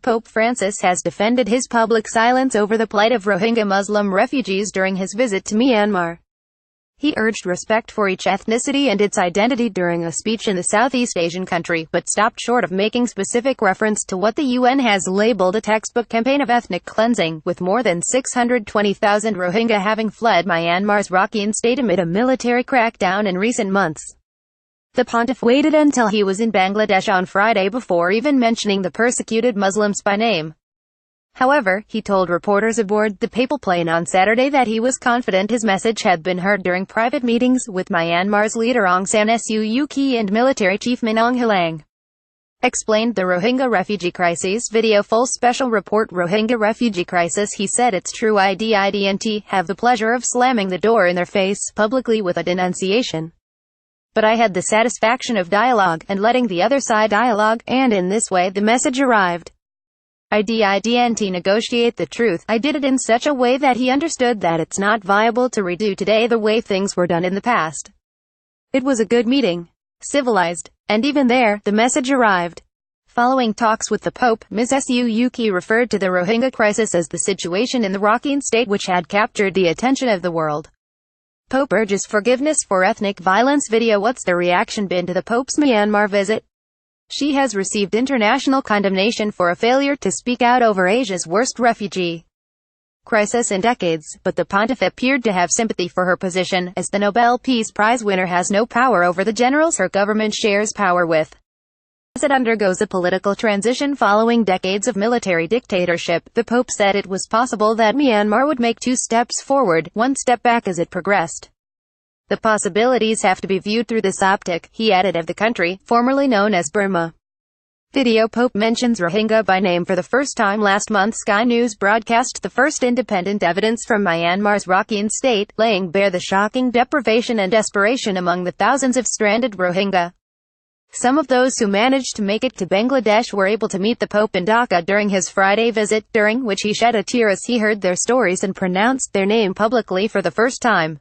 Pope Francis has defended his public silence over the plight of Rohingya Muslim refugees during his visit to Myanmar. He urged respect for each ethnicity and its identity during a speech in the Southeast Asian country, but stopped short of making specific reference to what the UN has labeled a textbook campaign of ethnic cleansing, with more than 620,000 Rohingya having fled Myanmar's Rakhine state amid a military crackdown in recent months. The pontiff waited until he was in Bangladesh on Friday before even mentioning the persecuted Muslims by name. However, he told reporters aboard the papal plane on Saturday that he was confident his message had been heard during private meetings with Myanmar's leader Aung San Suu Kyi and military chief Min Aung Hlaing. Explained the Rohingya refugee crisis video full special report Rohingya refugee crisis. He said it's true I didn't have the pleasure of slamming the door in their face publicly with a denunciation. But I had the satisfaction of dialogue, and letting the other side dialogue, and in this way the message arrived. I didn't negotiate the truth, I did it in such a way that he understood that it's not viable to redo today the way things were done in the past. It was a good meeting. Civilized. And even there, the message arrived. Following talks with the Pope, Ms. Suu Kyi referred to the Rohingya crisis as the situation in the Rakhine state which had captured the attention of the world. Pope urges forgiveness for ethnic violence video. What's the reaction been to the Pope's Myanmar visit? She has received international condemnation for a failure to speak out over Asia's worst refugee crisis in decades, but the pontiff appeared to have sympathy for her position, as the Nobel Peace Prize winner has no power over the generals her government shares power with. As it undergoes a political transition following decades of military dictatorship, the Pope said it was possible that Myanmar would make 2 steps forward, 1 step back as it progressed. The possibilities have to be viewed through this optic, he added, of the country, formerly known as Burma. Video Pope mentions Rohingya by name for the first time last month. Sky News broadcast the first independent evidence from Myanmar's Rakhine state, laying bare the shocking deprivation and desperation among the thousands of stranded Rohingya. Some of those who managed to make it to Bangladesh were able to meet the Pope in Dhaka during his Friday visit, during which he shed a tear as he heard their stories and pronounced their name publicly for the first time.